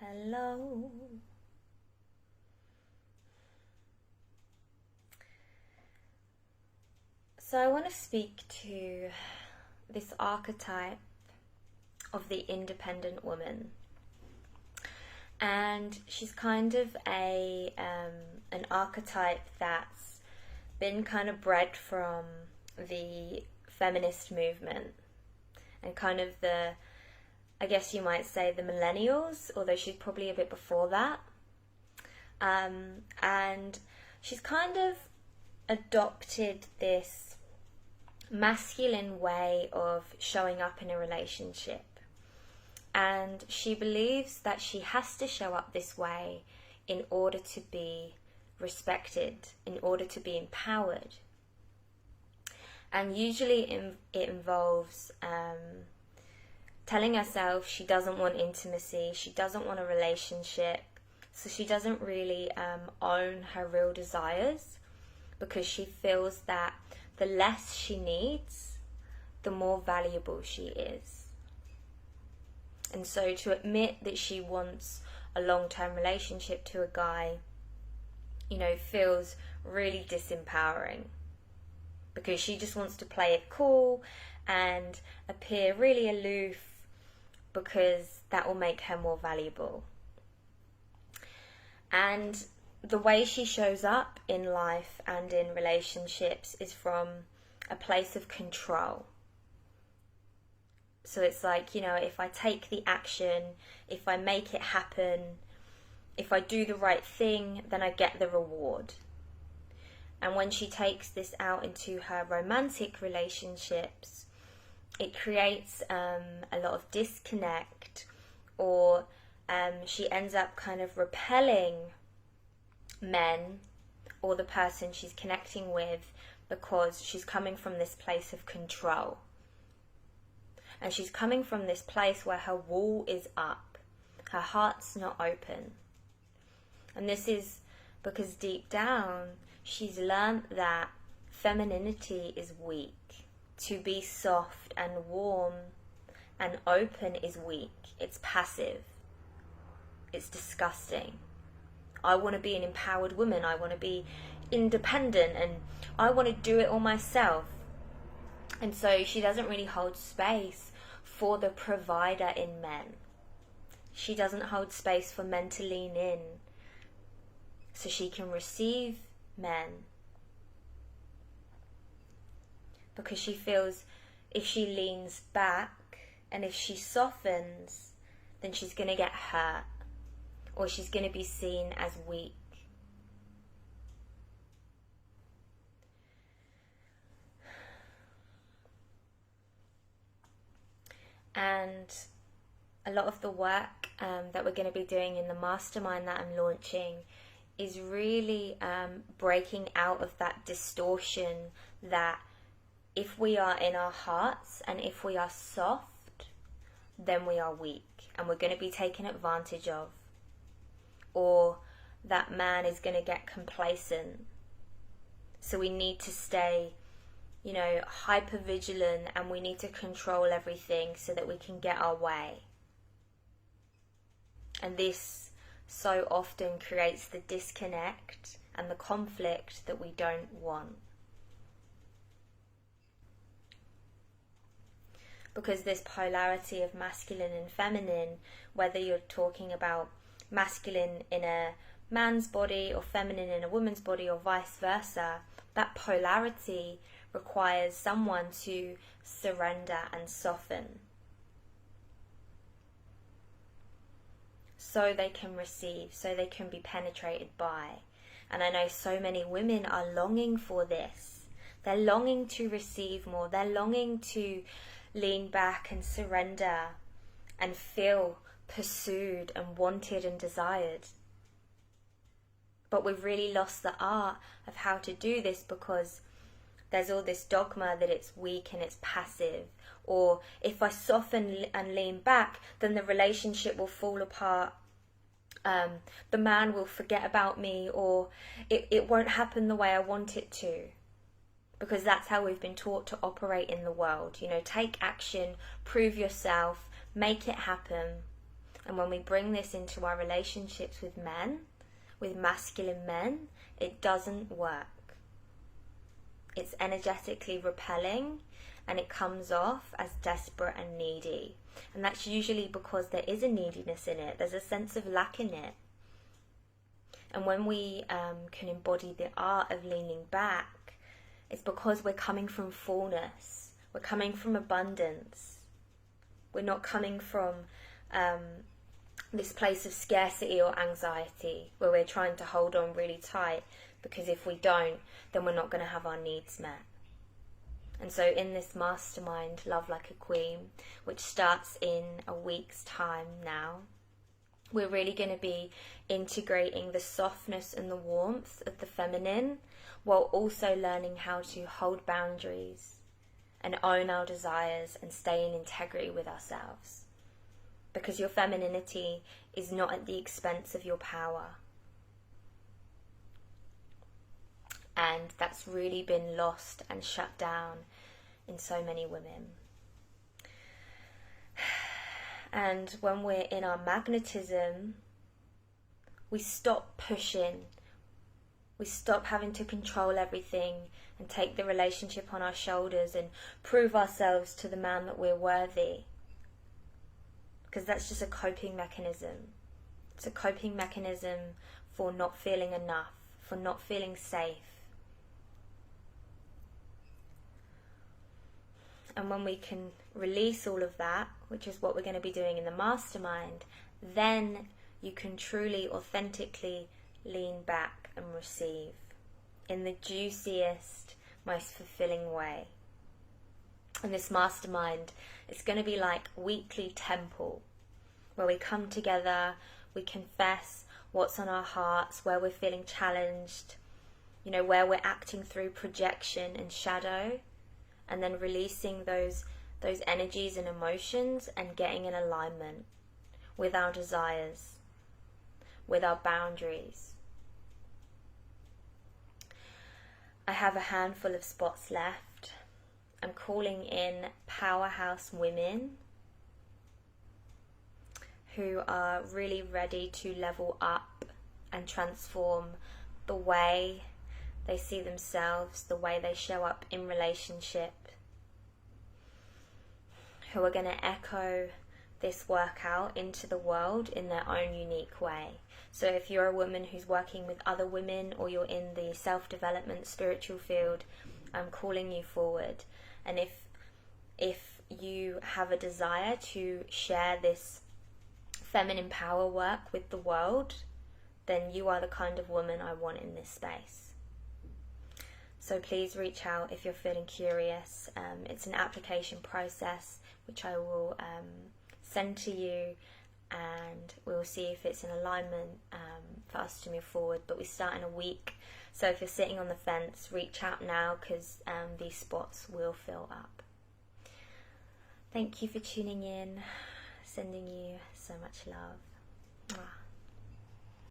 Hello. So I want to speak to this archetype of the independent woman, and she's kind of a an archetype that's been kind of bred from the feminist movement and kind of I guess you might say the millennials, although she's probably a bit before that. And she's kind of adopted this masculine way of showing up in a relationship. And she believes that she has to show up this way in order to be respected, in order to be empowered. And usually it involves telling herself she doesn't want intimacy, she doesn't want a relationship, so she doesn't really own her real desires, because she feels that the less she needs, the more valuable she is. And so to admit that she wants a long-term relationship to a guy, feels really disempowering, because she just wants to play it cool and appear really aloof, because that will make her more valuable. And the way she shows up in life and in relationships is from a place of control. So it's like, if I take the action, if I make it happen, if I do the right thing, then I get the reward. And when she takes this out into her romantic relationships, it creates a lot of disconnect, or she ends up kind of repelling men or the person she's connecting with, because she's coming from this place of control. And she's coming from this place where her wall is up, her heart's not open. And this is because deep down she's learned that femininity is weak. To be soft and warm and open is weak. It's passive. It's disgusting. I want to be an empowered woman. I want to be independent, and I want to do it all myself. And so she doesn't really hold space for the provider in men. She doesn't hold space for men to lean in so she can receive men. Because she feels if she leans back and if she softens, then she's going to get hurt, or she's going to be seen as weak. And a lot of the work that we're going to be doing in the mastermind that I'm launching is really breaking out of that distortion that if we are in our hearts and if we are soft, then we are weak and we're going to be taken advantage of. Or that man is going to get complacent. So we need to stay, hyper vigilant, and we need to control everything so that we can get our way. And this so often creates the disconnect and the conflict that we don't want. Because this polarity of masculine and feminine, whether you're talking about masculine in a man's body or feminine in a woman's body or vice versa, that polarity requires someone to surrender and soften so they can receive, so they can be penetrated by. And I know so many women are longing for this. They're longing to receive more. They're longing to lean back and surrender and feel pursued and wanted and desired. But we've really lost the art of how to do this, because there's all this dogma that it's weak and it's passive, or if I soften and lean back, then the relationship will fall apart, the man will forget about me, or it won't happen the way I want it to. Because that's how we've been taught to operate in the world. Take action, prove yourself, make it happen. And when we bring this into our relationships with men, with masculine men, it doesn't work. It's energetically repelling, and it comes off as desperate and needy. And that's usually because there is a neediness in it. There's a sense of lack in it. And when we can embody the art of leaning back, it's because we're coming from fullness. We're coming from abundance. We're not coming from this place of scarcity or anxiety where we're trying to hold on really tight, because if we don't, then we're not going to have our needs met. And so in this mastermind, Love Like a Queen, which starts in a week's time now, we're really going to be integrating the softness and the warmth of the feminine, while also learning how to hold boundaries and own our desires and stay in integrity with ourselves. Because your femininity is not at the expense of your power. And that's really been lost and shut down in so many women. And when we're in our magnetism, we stop pushing. We stop having to control everything and take the relationship on our shoulders and prove ourselves to the man that we're worthy. Because that's just a coping mechanism. It's a coping mechanism for not feeling enough, for not feeling safe. And when we can release all of that, which is what we're going to be doing in the mastermind, then you can truly, authentically lean back and receive in the juiciest, most fulfilling way. And this mastermind is going to be like weekly temple, where we come together, we confess what's on our hearts, where we're feeling challenged, where we're acting through projection and shadow, and then releasing those energies and emotions and getting in alignment with our desires, with our boundaries. I have a handful of spots left. I'm calling in powerhouse women who are really ready to level up and transform the way they see themselves, the way they show up in relationship, who are going to echo this workout into the world in their own unique way. So if you're a woman who's working with other women, or you're in the self-development spiritual field, I'm calling you forward. And if you have a desire to share this feminine power work with the world, then you are the kind of woman I want in this space. So please reach out if you're feeling curious. It's an application process which I will send to you, and we'll see if it's in alignment for us to move forward. But we start in a week, so if you're sitting on the fence, reach out now, because these spots will fill up. Thank you for tuning in. Sending you so much love. Mwah.